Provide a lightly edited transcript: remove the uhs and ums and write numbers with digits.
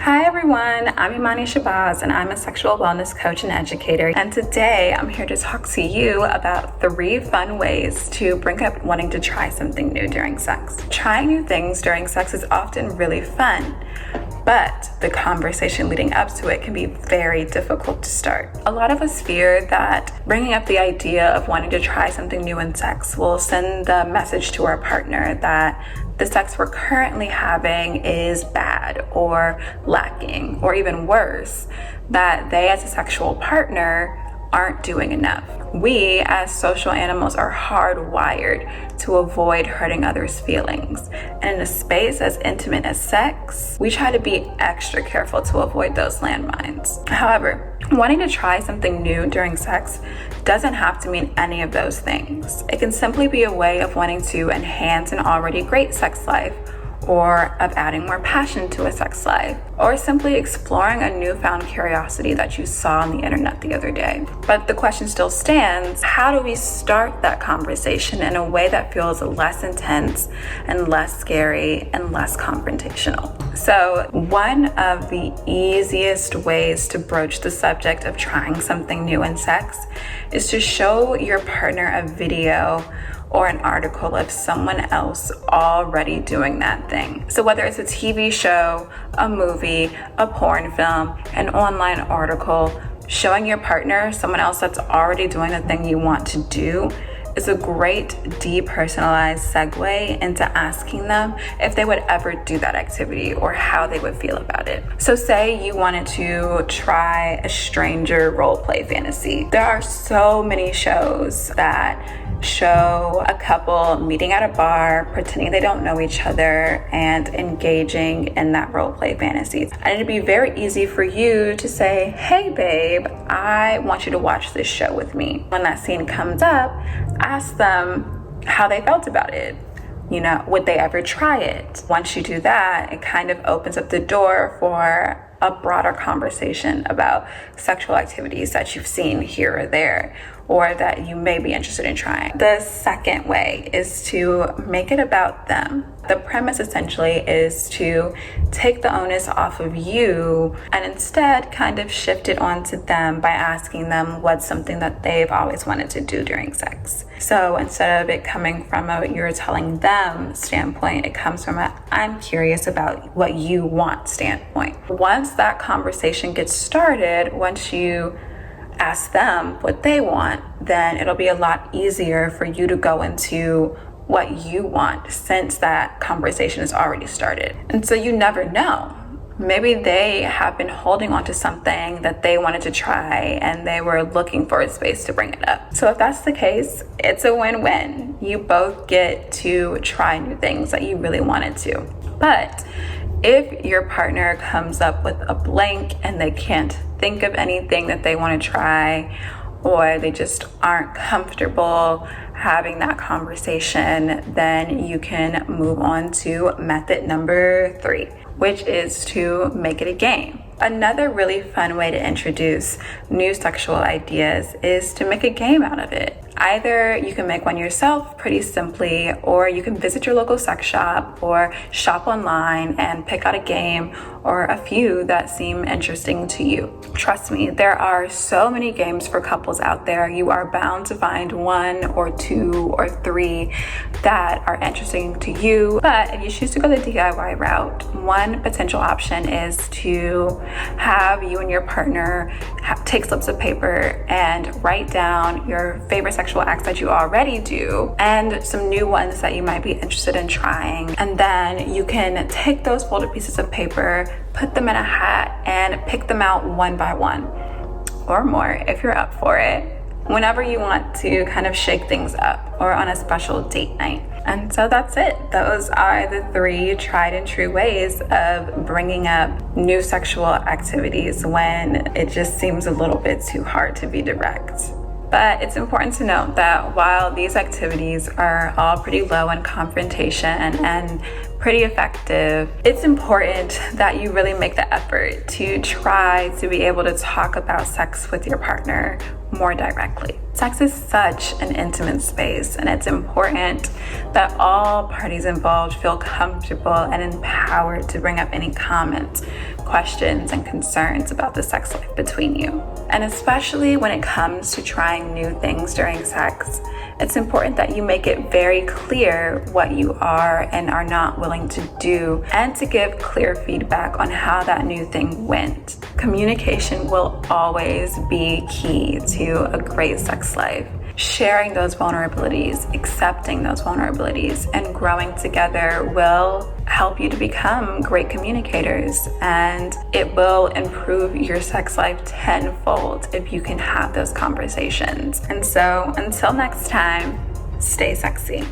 Hi everyone, I'm Imani Wilson-Shabazz and I'm a sexual wellness coach and educator. And today I'm here to talk to you about 3 fun ways to bring up wanting to try something new during sex. Trying new things during sex is often really fun, but the conversation leading up to it can be very difficult to start. A lot of us fear that bringing up the idea of wanting to try something new in sex will send the message to our partner that the sex we're currently having is bad or lacking, or even worse, that they as a sexual partner aren't doing enough. We as social animals are hardwired to avoid hurting others' feelings. And in a space as intimate as sex, we try to be extra careful to avoid those landmines. However, wanting to try something new during sex doesn't have to mean any of those things. It can simply be a way of wanting to enhance an already great sex life, or of adding more passion to a sex life, or simply exploring a newfound curiosity that you saw on the internet the other day. But the question still stands, how do we start that conversation in a way that feels less intense and less scary and less confrontational? So one of the easiest ways to broach the subject of trying something new in sex is to show your partner a video or an article of someone else already doing that thing. So whether it's a TV show, a movie, a porn film, an online article, showing your partner someone else that's already doing the thing you want to do is a great depersonalized segue into asking them if they would ever do that activity or how they would feel about it. So say you wanted to try a stranger role play fantasy. There are so many shows that show a couple meeting at a bar, pretending they don't know each other, and engaging in that role play fantasy. And it'd be very easy for you to say, hey babe, I want you to watch this show with me. When that scene comes up, ask them how they felt about it. You know, would they ever try it? Once you do that, it kind of opens up the door for a broader conversation about sexual activities that you've seen here or there, or that you may be interested in trying. The second way is to make it about them. The premise essentially is to take the onus off of you and instead kind of shift it onto them by asking them what's something that they've always wanted to do during sex. So instead of it coming from a you're telling them standpoint, it comes from a I'm curious about what you want standpoint. Once that conversation gets started, once you ask them what they want, then it'll be a lot easier for you to go into what you want since that conversation has already started. And so you never know. Maybe they have been holding on to something that they wanted to try and they were looking for a space to bring it up. So if that's the case, it's a win-win. You both get to try new things that you really wanted to. But if your partner comes up with a blank and they can't think of anything that they want to try, or they just aren't comfortable having that conversation, then you can move on to method number 3, which is to make it a game. Another really fun way to introduce new sexual ideas is to make a game out of it. Either you can make one yourself pretty simply, or you can visit your local sex shop or shop online and pick out a game or a few that seem interesting to you. Trust me, there are so many games for couples out there. You are bound to find 1 or 2 or 3 that are interesting to you. But if you choose to go the DIY route, one potential option is to have you and your partner take slips of paper and write down your favorite sexual acts that you already do and some new ones that you might be interested in trying. And then you can take those folded pieces of paper, put them in a hat, and pick them out one by one or more if you're up for it, whenever you want to kind of shake things up or on a special date night. And so that's it. Those are the 3 tried and true ways of bringing up new sexual activities when it just seems a little bit too hard to be direct. But it's important to note that while these activities are all pretty low in confrontation and pretty effective. It's important that you really make the effort to try to be able to talk about sex with your partner more directly. Sex is such an intimate space, and it's important that all parties involved feel comfortable and empowered to bring up any comments, questions, and concerns about the sex life between you. And especially when it comes to trying new things during sex, it's important that you make it very clear what you are and are not willing to do, and to give clear feedback on how that new thing went. Communication will always be key to a great sex life. Sharing those vulnerabilities, accepting those vulnerabilities, and growing together will help you to become great communicators, and it will improve your sex life tenfold if you can have those conversations. And so until next time, stay sexy.